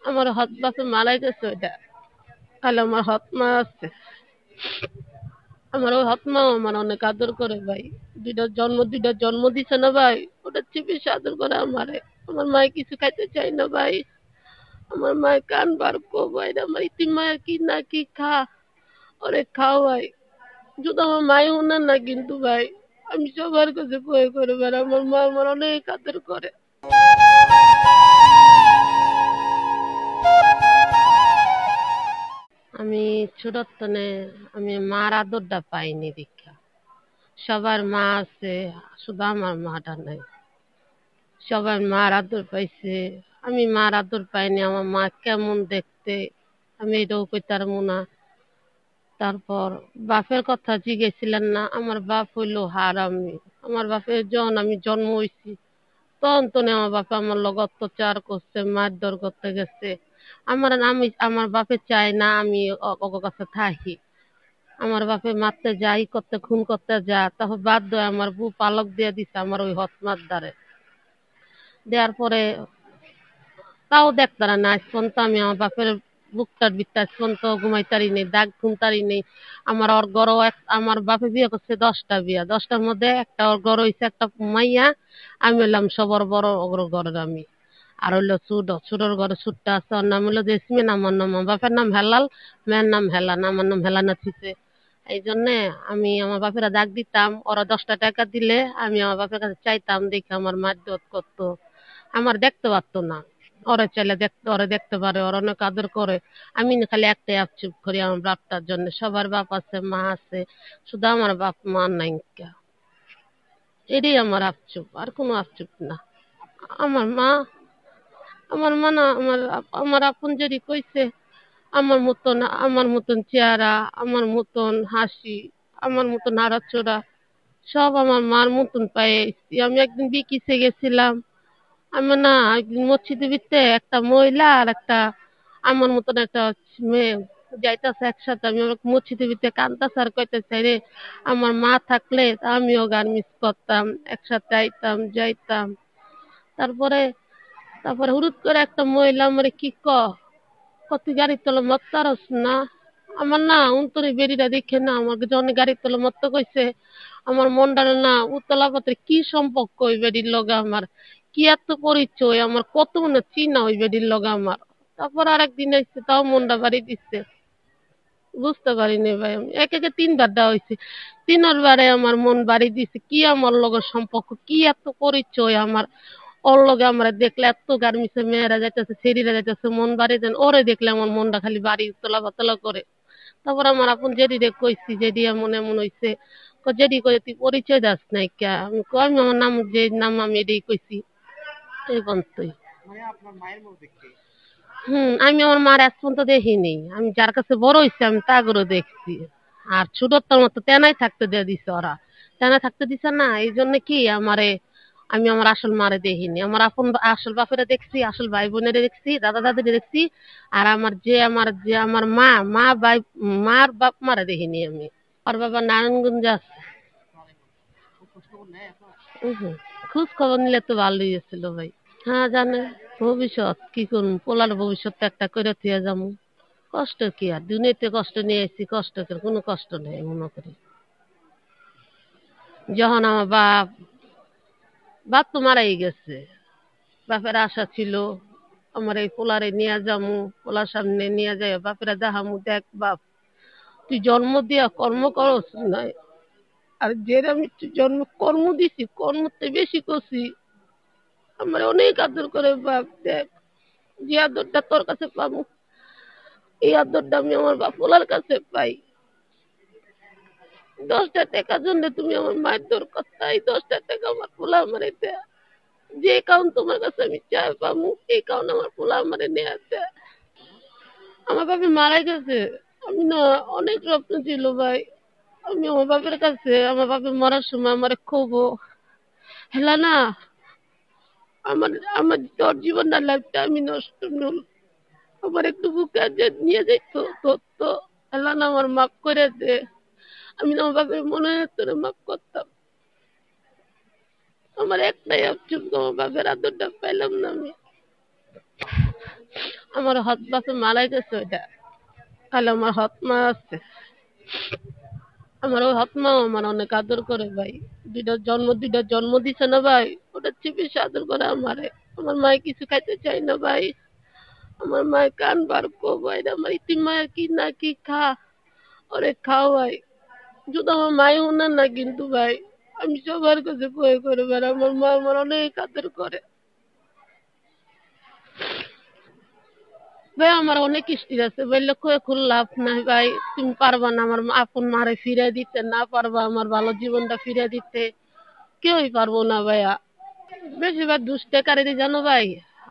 আমার হত বাপে মারাই গেছে ওইটা। তাহলে আমার হত মা আছে। আমার ওই হত মা আমার অনেক আদর করে ভাই। দুইটা জন্ম দিছে না ভাই, ওটা চেয়ে বেশি আদর করে আমারে। আমার মায়ে কিছু খাইতে চাই না ভাই। আমার মায়ের কান বার কো ভাই, আমার ইতি মায়ের কি না কি খা, ওরে খাও ভাই। যদি আমার মাই উনার না কিন্তু ভাই, আমি সবার কাছে কয়ে করে বেড়া, আমার মা আমার অনেক আদর করে। আমি ছোটতনে আমি মার আদরটা পাইনি দীক্ষা। সবার মা আছে, শুধু আমার মাটা নাই। সবাই মার আদর পাইছে, আমি মার আদর পাইনি। আমার মা কেমন দেখতে আমি এটাও কইতে পারবো না। তারপর বাপের কথা জিজ্ঞেছিলেন না, আমার বাপ হইলো হারামি। আমার বাপের যখন আমি জন্ম হইছি তখন তো আমার বাপে আমার লগ অত্যাচার করছে, মারধর করতে গেছে। আমার বাপে চায় না আমি ওর কাছে থাকি। আমার বাপে মারতে যাই করতে খুন করতে যা, তখন বাধ্য হয়ে আমার বউ পালক দিয়ে দিছে আমার ওই হতমার দ্বারে। দেওয়ার পরে তাও দেখতারা না, আজ পর্যন্ত আমি আমার বাপের বুকটার ভিতরে আজ পর্যন্ত ঘুমাইতারি নেই, দাগ ঘুমতারি নেই। আমার ওর গড়ও আমার বাপে বিয়ে করছে 10টা বিয়া, 10টার মধ্যে একটা ওর গড় হইছে একটা মাইয়া। আমি হইলাম সবার বড় ওর ঘরের আমি। আর হইলো ছোটর ঘরে ছোট্টা আছে, ওর নাম হইলো জেসমিন, আমার নাম, আমার বাপের নাম হেলাল, মেয়ের নাম হেলান, আমার নাম হেলানা থিছে। এই জন্যে আমি আমার বাপেরা দাগ দিতাম, ওরা 10টা টাকা দিলে আমি আমার বাপের কাছে চাইতাম, দেখে আমার মারধর করতো। আমার দেখতে পারতো না, ওরা চাইলে দেখতে, ওরা দেখতে পারে, ওরা অনেক আদর করে। আমি না খালি একটাই আফচুপ করি আমার বাপটার জন্য। সবার বাপ আছে, মা আছে, শুধু আমার বাপ মা নাই কা। এটাই আমার আফচুপ, আর কোনো আফচুপ না। আমার মা, আমার মা না, আমার আপন যদি কইছে আমার মতন চেহারা, আমার মতন হাসি, আমার মতন নাড়াচড়া, সব আমার মার মতন পাইছি। আমি একদিন বিকিসে গেছিলাম, আমি না একদিন মসজিদের ভিতরে একটা মহিলা আর একটা আমার মতন একটা মেয়ে যাইতাছে একসাথে। আমি ওরকম মসজিদের ভিতরে কান্দাছে আর কইতেছে, রে আমার মা থাকলে আমিও গান মিস করতাম, একসাথে আইতাম যাইতাম। তারপরে তারপরে হুড়ুত করে একটা মহিলা আমারে কি কত গাড়ির তলে মরতে পারস না। আমার না অন্তরে বেরিটা দেখে না, আমাকে যখন গাড়ির তলে মরতে কইছে, আমার মনটা না উতলা পাত্রে কি সম্পর্ক ওই বেডির লগে আমার, কি এত পরিচয় আমার, কত মনে চিনা ওই বেডির লগে আমার। তারপর আরেকদিন এসছে, তাও মনটা বাড়ি দিচ্ছে। বুঝতে পারিনি ভাই, আমি এক একে 3বার দেওয়া হয়েছে, 3বার আমার মন বাড়ি দিছে। কি আমার লগে সম্পর্ক, কি এত পরিচয় আমার। ওর লগে আমরা দেখলে এত গার্মিসে মেয়েরা যাইতেছে, ছেড়িরা যাইতেছে, মন বাড়ি দেন। ওরে দেখলে আমার মনটা খালি বাড়ি তোলা পাতলা করে। তারপর আমার আপন জেডি রে কইছি, জেডি এমন এমন হইছে। জেডি কই তুই পরিচয় দাস নাই কে? আমি কই আমি আমার নাম, যে নাম আমি এটাই কইছি। এই পর্যন্তই। আমি আমার মার আজ পর্যন্ত দেখিনি। আমি যার কাছে বড় হইছি আমি তা করে দেখছি। আর ছোটটার মতো তেনাই থাকতে দিয়ে দিছে ওরা, তেনাই থাকতে দিছে না, এই জন্য কি আমারে, আমি আমার আসল মারে দেখিনি। আমার আপন আসল বাপেরা দেখছি, আসল ভাই বোনেরা দেখছি, দাদা দাদিরা দেখছি। আর আমার মা, মার বাপ মারে দেখিনি আমি। আর বাবা নারায়ণগঞ্জ আছে। হুম, খোঁজ খবর নিলে তো ভালোই ছিল ভাই। হ্যাঁ জানে। ভবিষ্যৎ কি করুম, পোলার ভবিষ্যৎ তো একটা করে থিয়া যাবো। কষ্ট কি আর, দুনিয়াতে কষ্ট নিয়ে এসেছি, কষ্ট কোনো কষ্ট নেই মনে করি। যখন আমার বাপ, বাপ তো মারাই গেছে, বাপের আশা ছিল আমার এই পোলারে নিয়ে যামু, পোলার সামনে নিয়ে যাই বাপেরা দেখামু, দেখ বাপ তুই জন্ম দিয়া কর্ম করস নাই, আর যে আমি তুই জন্ম কর্ম দিছি, কর্মতে বেশি করছি। আমার অনেক আদর করে বাপ, দেখ যে আদরটা তোর কাছে পাবো, এই আদরটা আমি আমার বাপ পোলার কাছে পাই। 10টা টাকার জন্য তুমি আমার মায়ের দরকার, তাই 10টা টাকা আমার পোলা আমারে দেয়। যে কারণ তোমার কাছে আমি চাই পাবো, এই কারণ আমার পোলা আমারে নেয়া দেয়। আমার বাপে মারা গেছে, আমি না অনেক স্বপ্ন ছিল ভাই। আমি আমার বাপের কাছে, আমার বাপের মরার সময় আমার খুব হেলা না, আমার আমার তোর জীবনটা লাইফটা আমি নষ্ট নল, আমার একটু বুকে নিয়ে যাইতো তো হেলা না, আমার মাফ করে দে। আমি না আমার বাপের মনে তোরে মাফ করতাম। আমার একটাই অপশন, আমার বাপের আদরটা পাইলাম না আমি। আমার হত বাপে মালাই গেছে ওইটা, তাহলে আমার হত মা আছে। আমার ওই হত মা আমার অনেক আদর করে ভাই। দুইটা জন্ম দিছে না ভাই, ওটা চেয়ে বেশি আদর করে আমারে। আমার মায়ে কিছু খাইতে চাই না ভাই, আমার মায়ের কান বার কো ভাই, আমার ইতি মায়ের কি না কি খা, ওরে খাও ভাই। যদি আমার মাই উনার না কিন্তু ভাই, আমি সবার কাছে কয়ে করে বেড়া, আমার মা আমার অনেক আদর করে ভাই। আমার অনেক স্টির আছে বললে কয়ে খুব লাভ নাই ভাই। তুমি পারবা না আমার আপন মারে ফিরে দিতে, না পারবা আমার ভালো জীবনটা ফিরে দিতে, কেউই পারবো না ভাইয়া। বেশিরভাগ দুষ্টাকারী জানো ভাই,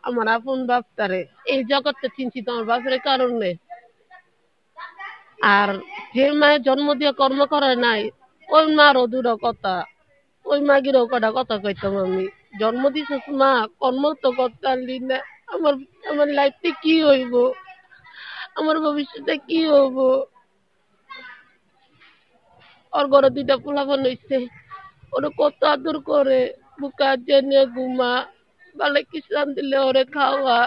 আমার আপন বাপটারে। এই জগৎটা চিনছি তোমার বাপের কারণে। আর যে মায়ের জন্ম দিয়ে কর্ম করে নাই, ওই মারও দূর কথা, ওই মাগিরও কটা কথা কইতাম আমি। জন্ম দিছিস মা, কর্ম তো করতে পারলি না। আমার আমার লাইফে কি হইব, আমার ভবিষ্যতে কি হইব। ওর ঘরে দুইটা পোলাপান হইছে, ওরে কত আদর করে, বুকা জেনে ঘুমা, ভালো কিষান দিলে ওরে খাওয়া।